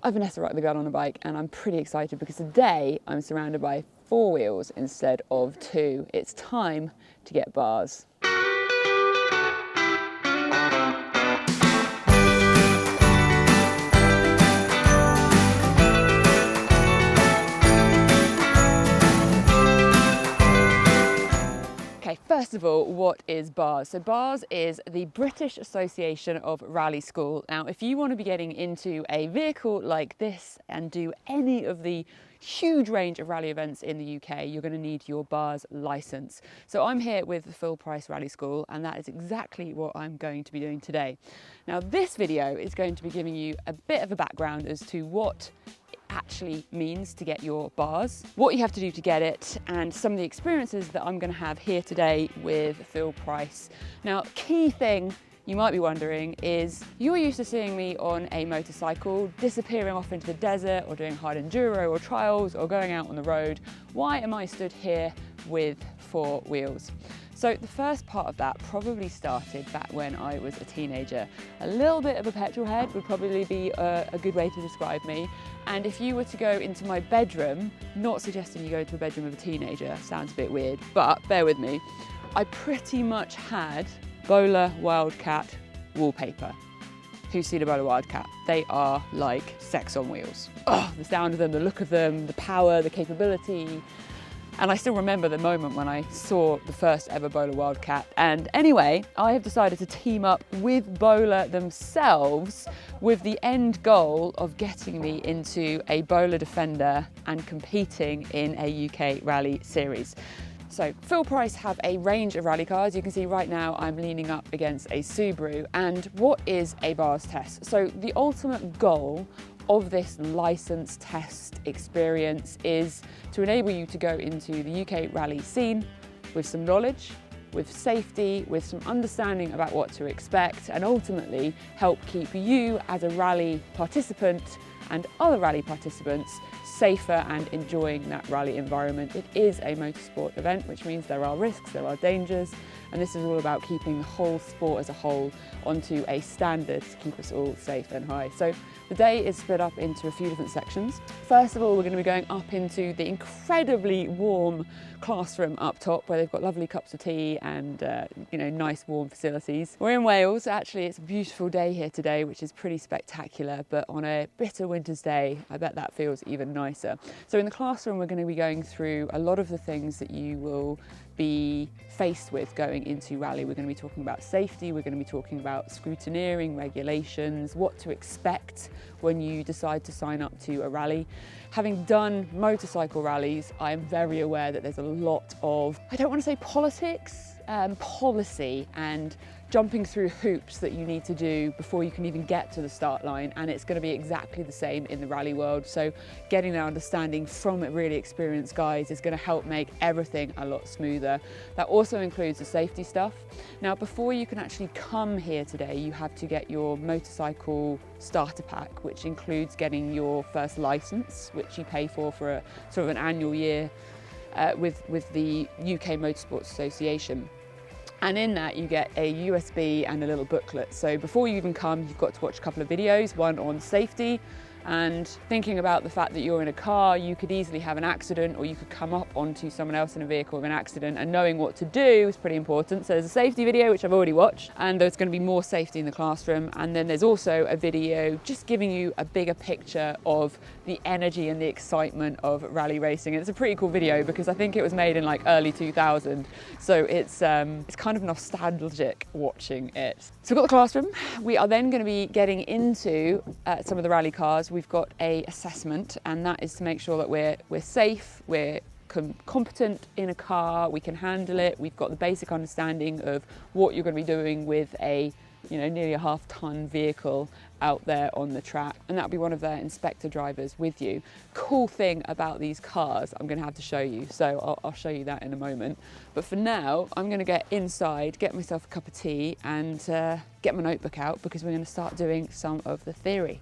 I'm Vanessa, the girl on a bike, and I'm pretty excited because today I'm surrounded by 4 wheels instead of 2. It's time to get bars. Okay, first of all, what is BARS? So BARS is the British Association of Rally School. Now, if you want to be getting into a vehicle like this and do any of the huge range of rally events in the UK, you're going to need your BARS license. So I'm here with the Full Price Rally School, and that is exactly what I'm going to be doing today. Now, this video is going to be giving you a bit of a background as to what actually means to get your bars, what you have to do to get it, and some of the experiences that I'm going to have here today with Full Price. Now, key thing you might be wondering is, you're used to seeing me on a motorcycle disappearing off into the desert or doing hard enduro or trials or going out on the road. Why am I stood here with 4 wheels? So the first part of that probably started back when I was a teenager. A little bit of a petrol head would probably be a good way to describe me. And if you were to go into my bedroom, not suggesting you go into a bedroom of a teenager, sounds a bit weird, but bear with me, I pretty much had Bowler Wildcat wallpaper. Who's seen a Bowler Wildcat? They are like sex on wheels. Oh, the sound of them, the look of them, the power, the capability. And I still remember the moment when I saw the first ever Bowler Wildcat. And anyway, I have decided to team up with Bowler themselves with the end goal of getting me into a Bowler Defender and competing in a UK rally series. So Full Price have a range of rally cars. You can see right now I'm leaning up against a Subaru. And what is a BARS test? So the ultimate goal of this license test experience is to enable you to go into the UK rally scene with some knowledge, with safety, with some understanding about what to expect, and ultimately help keep you as a rally participant and other rally participants safer and enjoying that rally environment. It is a motorsport event, which means there are risks, there are dangers, and this is all about keeping the whole sport as a whole onto a standard to keep us all safe and high. So the day is split up into a few different sections. First of all, we're going to be going up into the incredibly warm classroom up top, where they've got lovely cups of tea and nice warm facilities. We're in Wales. Actually, it's a beautiful day here today, which is pretty spectacular, but on a bitter winter's day, I bet that feels even nicer. So in the classroom, we're going to be going through a lot of the things that you will be faced with going into rally. We're going to be talking about safety, we're going to be talking about scrutineering, regulations, what to expect when you decide to sign up to a rally. Having done motorcycle rallies, I am very aware that there's a lot of, I don't want to say politics, policy and jumping through hoops that you need to do before you can even get to the start line, and it's going to be exactly the same in the rally world. So getting that understanding from really experienced guys is going to help make everything a lot smoother. That also includes the safety stuff. Now, before you can actually come here today, you have to get your motorcycle starter pack, which includes getting your first license, which you pay for a sort of an annual year with the UK Motorsports Association. And in that you get a USB and a little booklet. So before you even come, you've got to watch a couple of videos, one on safety and thinking about the fact that you're in a car, you could easily have an accident, or you could come up onto someone else in a vehicle with an accident, and knowing what to do is pretty important. So there's a safety video, which I've already watched, and there's going to be more safety in the classroom. And then there's also a video just giving you a bigger picture of the energy and the excitement of rally racing. And it's a pretty cool video because I think it was made in like early 2000. So it's kind of nostalgic watching it. So we've got the classroom. We are then going to be getting into some of the rally cars. We've got a assessment, and that is to make sure that we're safe, we're competent in a car, we can handle it, we've got the basic understanding of what you're going to be doing with a nearly a half-ton vehicle out there on the track, and that'll be one of their inspector drivers with you. Cool thing about these cars I'm going to have to show you, so I'll show you that in a moment. But for now, I'm going to get inside, get myself a cup of tea, and get my notebook out, because we're going to start doing some of the theory.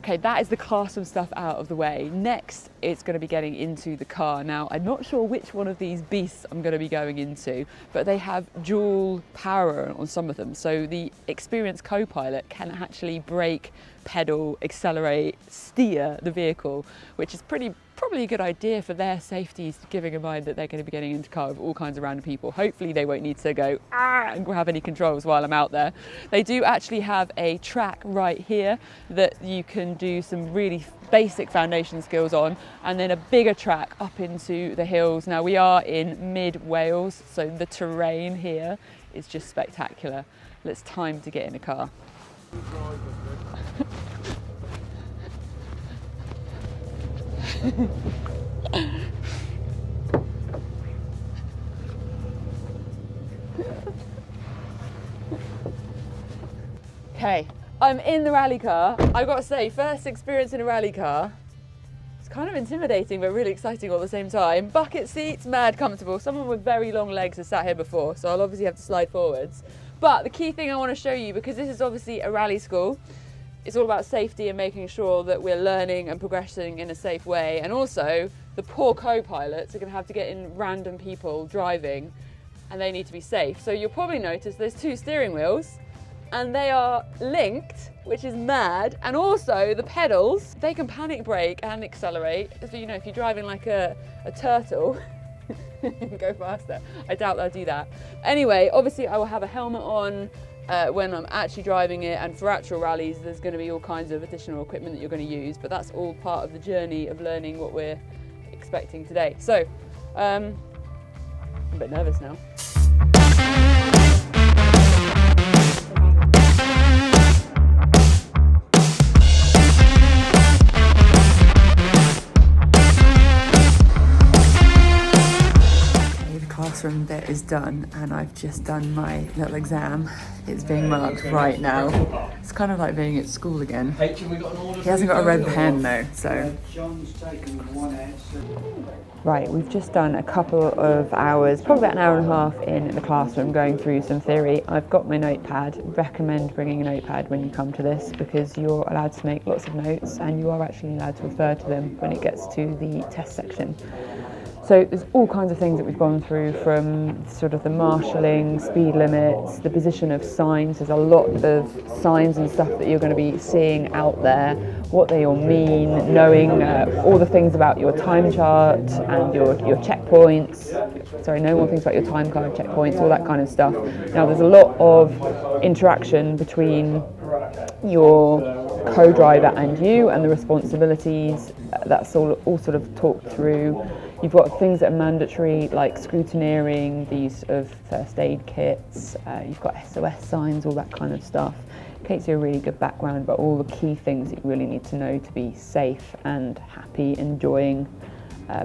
Okay, that is the classroom stuff out of the way. Next, it's going to be getting into the car. Now, I'm not sure which one of these beasts I'm going to be going into, but they have dual power on some of them. So the experienced co-pilot can actually brake pedal, accelerate, steer the vehicle, which is probably a good idea for their safety, giving in mind that they're going to be getting into car with all kinds of random people. Hopefully they won't need to go and grab any controls while I'm out there. They do actually have a track right here that you can do some really basic foundation skills on, and then a bigger track up into the hills. Now we are in mid-Wales, so the terrain here is just spectacular. It's time to get in a car. Okay, I'm in the rally car. I've got to say, first experience in a rally car. It's kind of intimidating but really exciting all at the same time. Bucket seats, mad comfortable. Someone with very long legs has sat here before, so I'll obviously have to slide forwards. But the key thing I want to show you, because this is obviously a rally school, it's all about safety and making sure that we're learning and progressing in a safe way. And also, the poor co-pilots are going to have to get in random people driving, and they need to be safe. So you'll probably notice there's 2 steering wheels, and they are linked, which is mad. And also the pedals, they can panic brake and accelerate. So, you know, if you're driving like a turtle, go faster. I doubt they'll do that. Anyway, obviously I will have a helmet on when I'm actually driving it, and for actual rallies there's going to be all kinds of additional equipment that you're going to use, but that's all part of the journey of learning what we're expecting today. So, I'm a bit nervous now. Classroom bit is done, and I've just done my little exam. It's being marked right now. It's kind of like being at school again. He hasn't got a red pen though, so. Right, we've just done a couple of hours, probably about an hour and a half in the classroom going through some theory. I've got my notepad. Recommend bringing a notepad when you come to this, because you're allowed to make lots of notes and you are actually allowed to refer to them when it gets to the test section. So there's all kinds of things that we've gone through, from sort of the marshalling, speed limits, the position of signs. There's a lot of signs and stuff that you're going to be seeing out there, what they all mean, knowing all the things about your time chart and your checkpoints. Sorry, no more things about your time card, checkpoints, all that kind of stuff. Now there's a lot of interaction between your co-driver and you, and the responsibilities. That's all sort of talked through. You've got things that are mandatory, like scrutineering, the use of first aid kits, you've got SOS signs, all that kind of stuff. It gives you a really good background about all the key things that you really need to know to be safe and happy, enjoying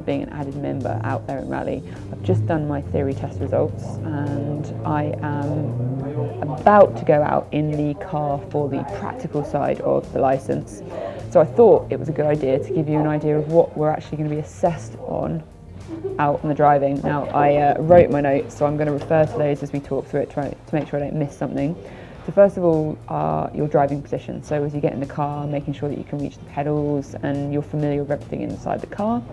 being an added member out there in rally. I've just done my theory test results, and I am about to go out in the car for the practical side of the licence. So I thought it was a good idea to give you an idea of what we're actually going to be assessed on out on the driving. Now, I wrote my notes, so I'm going to refer to those as we talk through it, try to make sure I don't miss something. So first of all, your driving position. So as you get in the car, making sure that you can reach the pedals and you're familiar with everything inside the car.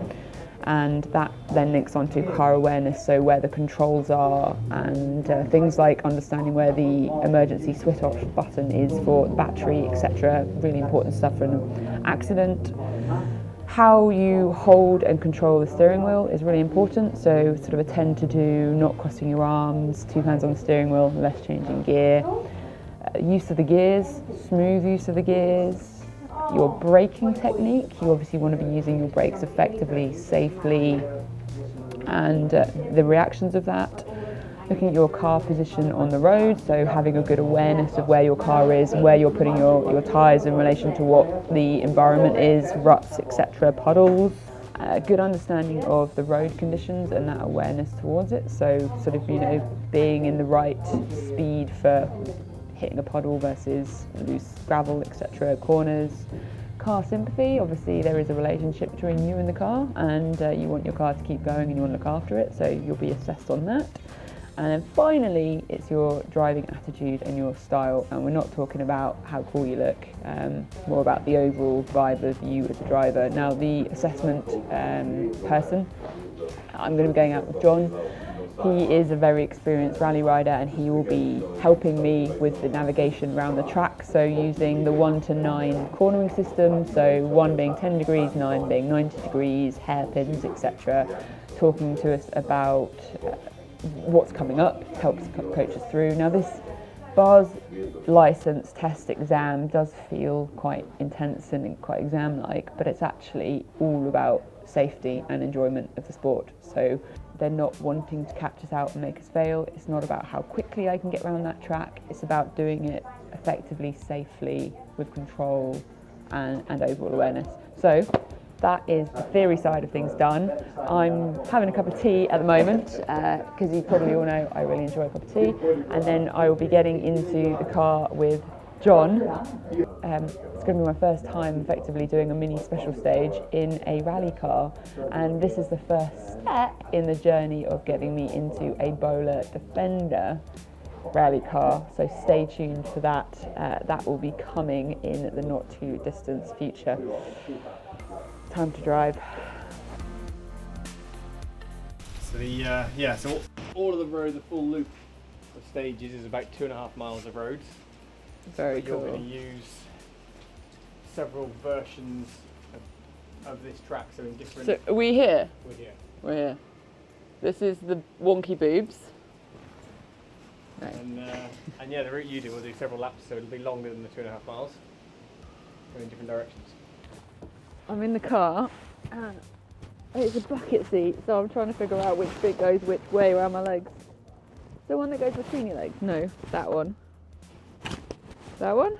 And that then links onto car awareness, so where the controls are, and things like understanding where the emergency switch off button is for the battery, etc. Really important stuff for an accident. How you hold and control the steering wheel is really important, so sort of attend to do not crossing your arms, 2 hands on the steering wheel, less changing gear. Use of the gears, smooth use of the gears. Your braking technique, you obviously want to be using your brakes effectively, safely, and the reactions of that. Looking at your car position on the road, so having a good awareness of where your car is, where you're putting your tyres in relation to what the environment is, ruts, etc., puddles. A good understanding of the road conditions and that awareness towards it, so sort of, you know, being in the right speed for hitting a puddle versus loose gravel, etc., corners. Car sympathy, obviously there is a relationship between you and the car, and you want your car to keep going and you want to look after it, so you'll be assessed on that. And then finally, it's your driving attitude and your style, and we're not talking about how cool you look, more about the overall vibe of you as a driver. Now, the assessment person, I'm going to be going out with John. He is a very experienced rally rider, and he will be helping me with the navigation around the track, so using the 1 to 9 cornering system, so 1 being 10 degrees, 9 being 90 degrees, hairpins, etc. Talking to us about what's coming up, helps coach us through. Now this BARS license test exam does feel quite intense and quite exam-like, but it's actually all about safety and enjoyment of the sport. So they're not wanting to catch us out and make us fail. It's not about how quickly I can get around that track. It's about doing it effectively, safely, with control and overall awareness. So that is the theory side of things done. I'm having a cup of tea at the moment, because you probably all know I really enjoy a cup of tea, and then I will be getting into the car with John. It's going to be my first time effectively doing a mini special stage in a rally car, and this is the first step in the journey of getting me into a Bowler Defender rally car, so stay tuned for that. That will be coming in the not too distant future. Time to drive. So so all of the road, the full loop of stages is about 2.5 miles of roads. Very You're cool. going to use several versions of this track, so in different... So are we here? We're here. We're here. This is the wonky boobs. No. And yeah, the route you do will do several laps, so it'll be longer than the 2.5 miles. Go in different directions. I'm in the car, and it's a bucket seat, so I'm trying to figure out which bit goes which way around my legs. The one that goes between your legs? No, that one. That one?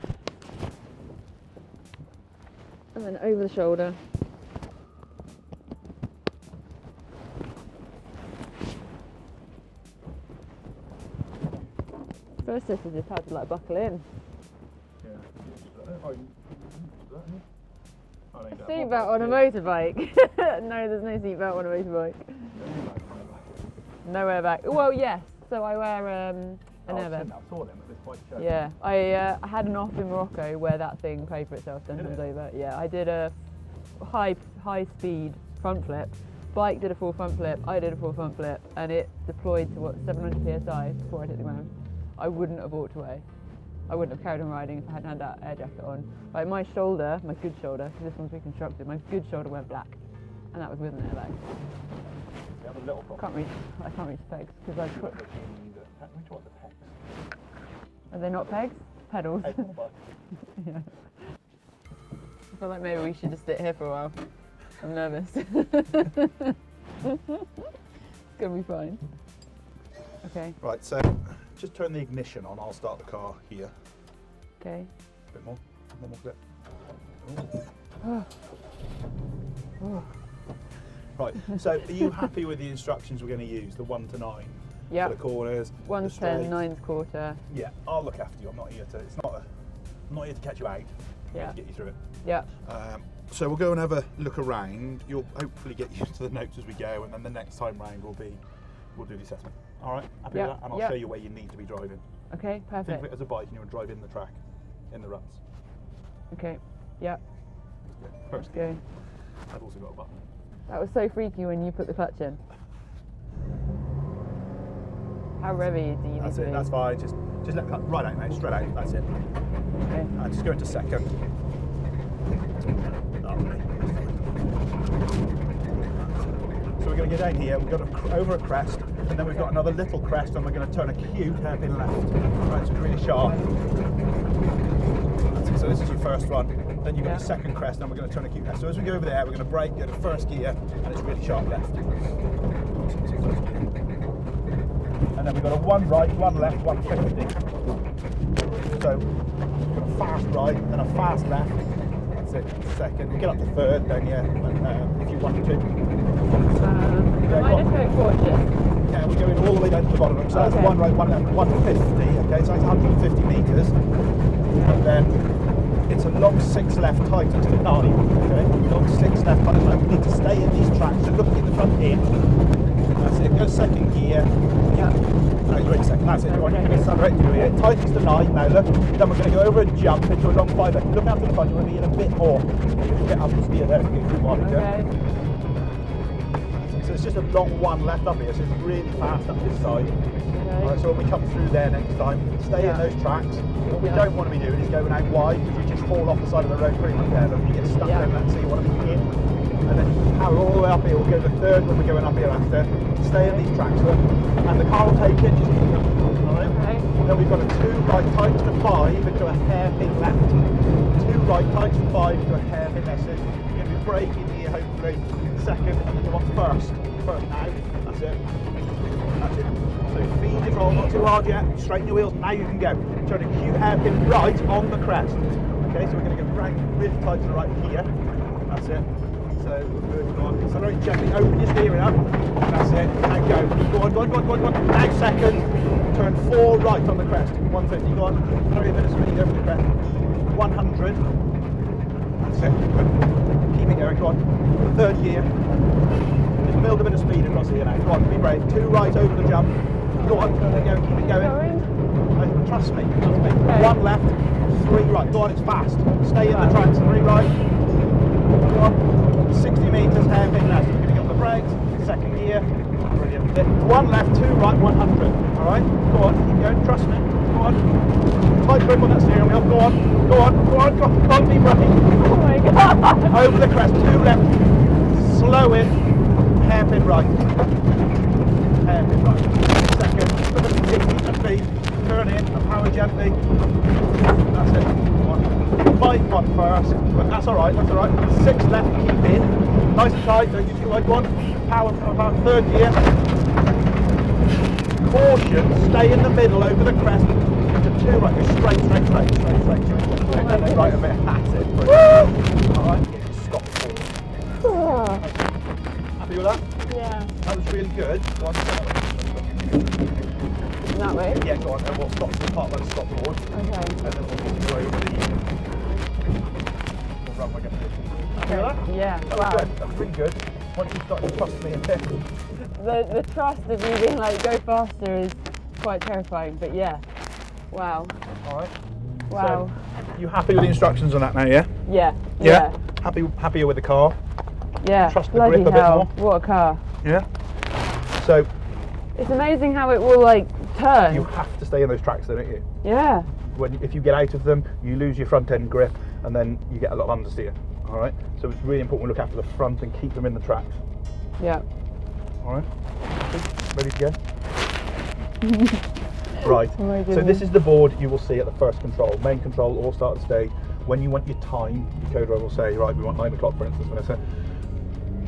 And then over the shoulder. First this is just how to buckle in. Yeah. Seatbelt on a motorbike. No, there's no seatbelt on a motorbike. No airbag. Well, yes. So I wear an airbag. I saw them at this point. Yeah, I had an off in Morocco where that thing paid for itself 10 times over. Yeah, I did a high speed front flip. Bike did a full front flip. I did a full front flip, and it deployed to 700 psi before I hit the ground. I wouldn't have walked away. I wouldn't have carried on riding if I hadn't had that air jacket on. Like my shoulder, my good shoulder, because this one's reconstructed, my good shoulder went black, and that was with an airbag. You have a little problem. I can't reach pegs because I put. Which one's the pegs? Are they not pegs? Pedals. Yeah. I feel like maybe we should just sit here for a while. I'm nervous. It's gonna be fine. Okay. Right, so just turn the ignition on. I'll start the car here. Okay. A bit more. One more clip. Oh. Right, so are you happy with the instructions we're going to use? The 1 to 9 Yeah. for the corners? 1's the 10, straight? 9's quarter. Yeah, I'll look after you. I'm not here to. I'm not here to catch you out. I'm here Yeah. to get you through it. Yeah. So we'll go and have a look around. You'll hopefully get used to the notes as we go, and then the next time round we'll do the assessment. All right, happy with that? And I'll show you where you need to be driving. Okay, Think of perfect. it as a bike, and you'll drive in the track, in the ruts. Okay. Yeah. First, Go. I've also got a button. That was so freaky when you put the clutch in. How revvy do you need That's to it. be? That's fine. Just let it right out now. Straight out. That's it. Okay. And just go into second. So we're going to get down here. We've got over a crest, and then we've got another little crest, and we're going to turn a cute hairpin left. Right, so it's really sharp. That's it. So this is your first one. Then you've got your second crest, and we're going to turn a cute left. So as we go over there, we're going to brake, go to first gear, and it's really sharp left. And then we've got a 1 right, 1 left, 150. So we've got a fast right, then a fast left. That's it. Second. We'll get up to third then, yeah, if you want to. I just go cautious. Yeah, we're going all the way down to the bottom. So that's a 1 right, 1 left, 150. Okay, so that's 150 metres. And then it's a long 6 left tight to 9. Okay, long 6 left tight. So we need to stay in these tracks. So looking at the front in. That's it. Go second gear. Yeah. No, you're in second. That's it. You're going to accelerate through here. Tightens to 9 now. Look. Then we're going to go over a jump into a long 5 left. Look out to the front. You're going to be in a bit more. You get up the steer there. Get through wide. Okay. So it's just a long one left up here, so it's really fast up this side. Okay. Right, so when we come through there next time, stay in those tracks. What we don't want to be doing is going out wide, because you just fall off the side of the road pretty much there. But you get stuck over that, so you want to be in, and then power all the way up here. We'll go the third when we're going up here after. Stay in these tracks, and the car will take it. Just keep going. All right. Okay. Then we've got a 2 right tightens to 5 into a hairpin left. 2 right tightens to 5 into a hairpin left. So you're going to be braking here hopefully second, and then you want first. First now. That's it. That's it. So feed your throttle, not too hard yet. Straighten your wheels. Now you can go. Turn a cute hairpin right on the crest. Okay, so we're going to go right, really tight to the right here. That's it. So we're good. Go on. Accelerate gently. Open your steering up. That's it. Now go. Go on, go on, go on, go on, go on. Now second. Turn 4 right on the crest. 150. Go on. 30 minutes speed over the crest. 100. That's it. Good. Keep it going. Go on. Third gear. Just build a bit of speed across here now. Go on. Be brave. 2 right over the jump. Go on. Keep it going. Keep it going. Trust me. Trust me. Okay. 1 left. 3 right. Go on. It's fast. Stay in the tracks. 3 right. Go on. 60 metres. Hairpin left. You're going to get on the brakes. Second gear. Brilliant. 1 left. 2 right. 100. All right. Go on. Keep going. Trust me. Go on. Tight grip on that steering wheel. Go on. Go on. Go on. Go on. Can't be brave. Oh my god. Over the crest. 2 left. Slow in. Hairpin right. Hairpin right. Second. Put the 60 speed. Turn in and power gently. That's it. 5 on first. But that's alright. That's alright. 6 left. Keep in. Nice and tight. Don't use your right one. Power. Third gear. Caution. Stay in the middle over the crest. To 2 right. Go straight. And then right a bit. That's it. Alright. Stop. Happy with that? Yeah. That was really good. Go on. That way? Yeah, go on. And we'll stop the part where the stop board. Okay. And then we'll go over the run we're going to do. Happy with that? Yeah. That was Wow. good. That was really good. Once you start to trust me and pick. The trust of you being like, go faster is quite terrifying, but yeah. Wow. Alright. Wow. So, you happy with the instructions on that now, yeah? Yeah. Yeah? Happier with the car? Yeah. Trust the Bloody grip a bit hell. more? What a car. Yeah? So, It's amazing how it will like turn. you have to stay in those tracks, don't you? Yeah. If you get out of them, you lose your front end grip and then you get a lot of understeer. Alright? So it's really important we look after the front and keep them in the tracks. Yeah. Alright? Ready to go? Right. Oh my So goodness. this is the board you will see at the first control. Main control, all start at stage. When you want your time, your code driver will say, right, we want 9 o'clock for instance, Vanessa.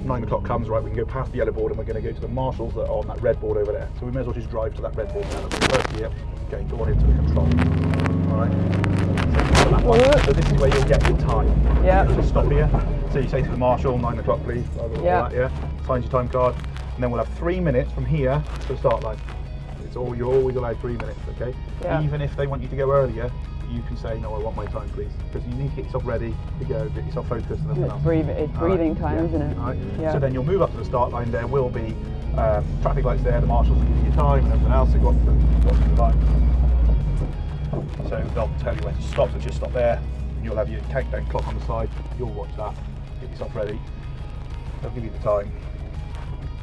9 o'clock comes, right, we can go past the yellow board and we're going to go to the marshals that are on that red board over there. So we may as well just drive to that red board now. First gear, okay, go on into the control. Alright. So, that one. So this is where you'll get your time. Yeah. Just stop here. So you say to the marshal, 9 o'clock please, blah, blah, blah, Yeah. that, yeah. Signs your time card. And then we'll have 3 minutes from here to the start line. You're always allowed 3 minutes, okay? Yeah. Even if they want you to go earlier, you can say, no, I want my time, please. Because you need to get yourself ready to go, get yourself focused and everything else. It's breathing time, yeah. isn't it? All right. Yeah. So then you'll move up to the start line. There will be traffic lights there, the marshals will give you your time and everything else. So go up to the line. So they'll tell you when to stop, so just stop there. You'll have your countdown clock on the side. You'll watch that, get yourself ready. They'll give you the time,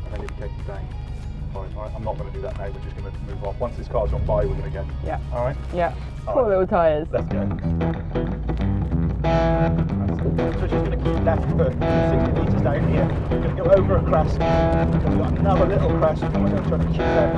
and then you'll be taken down. All right, I'm not going to do that now, we're just going to move off. Once this car's gone by, we're going to go. Yeah. All right? Yeah. All Poor right. little tyres. Let's go. So she's going to keep left for 60 metres down here. We're going to go over a crest. We've got another little crest, and we're going to try to keep there.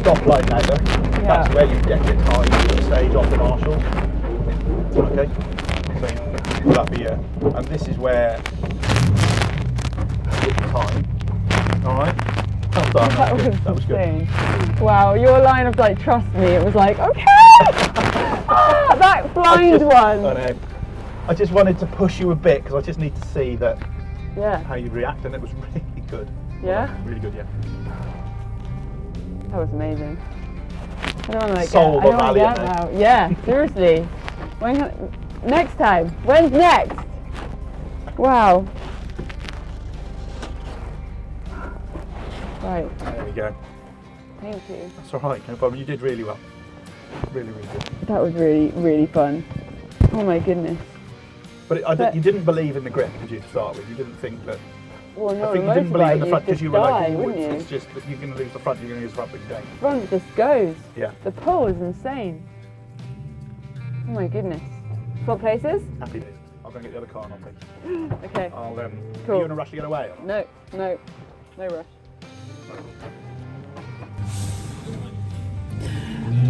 Stoplight now, though. Yeah. That's where you get your time to the stage off the marshals. Okay, so will that be and this is where with the time. All right. Well done. That was good. insane. Wow, your line of like, trust me, it was like, okay! That blind one! I know. I just wanted to push you a bit because I just need to see that how you react, and it was really good. Yeah? Really good, yeah. That was amazing. I don't want to like Soul get, I don't want to Valiant, get out now. Yeah, seriously. Next time. When's next? Wow. Right. There we go. Thank you. That's all right, no problem. You did really well. Really, really good. That was really, really fun. Oh my goodness. But you didn't believe in the grip, did you, to start with? You didn't think that... Well, no, I think you didn't believe in the front because you were like, wouldn't you? it's just that you're going to lose the front, you're going to lose the front, but you don't. Front just goes. Yeah. The pull is insane. Oh my goodness. Swap places? Happy days. I'll go and get the other car and I'll take you. Okay. Are Cool. you in a rush to get away? Or? No rush.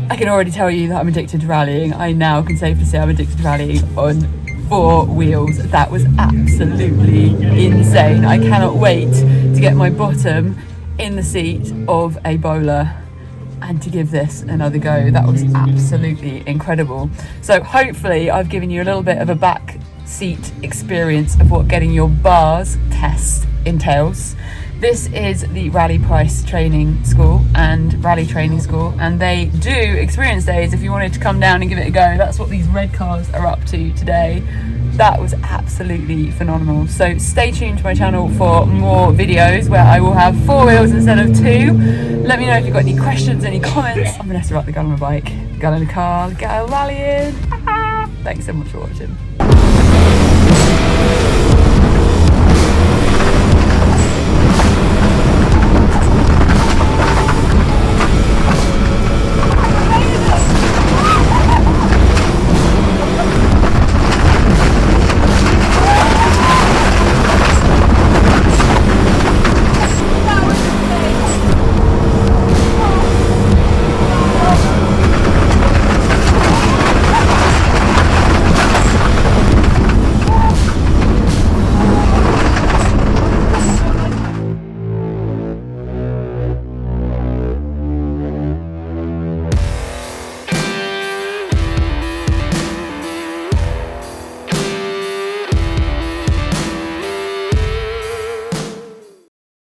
I can already tell you that I'm addicted to rallying. I now can safely say I'm addicted to rallying on 4 wheels. That was absolutely insane. I cannot wait to get my bottom in the seat of a bowler and to give this another go. That was absolutely incredible. So hopefully I've given you a little bit of a back seat experience of what getting your bars test entails. This is the Rally Price Training School and Rally Training School, and they do experience days if you wanted to come down and give it a go. That's what these red cars are up to today. That was absolutely phenomenal. So stay tuned to my channel for more videos where I will have 4 wheels instead of 2. Let me know if you've got any questions, any comments. I'm Vanessa at the Girl on a Bike. Girl in a car, girl rallying. Thanks so much for watching.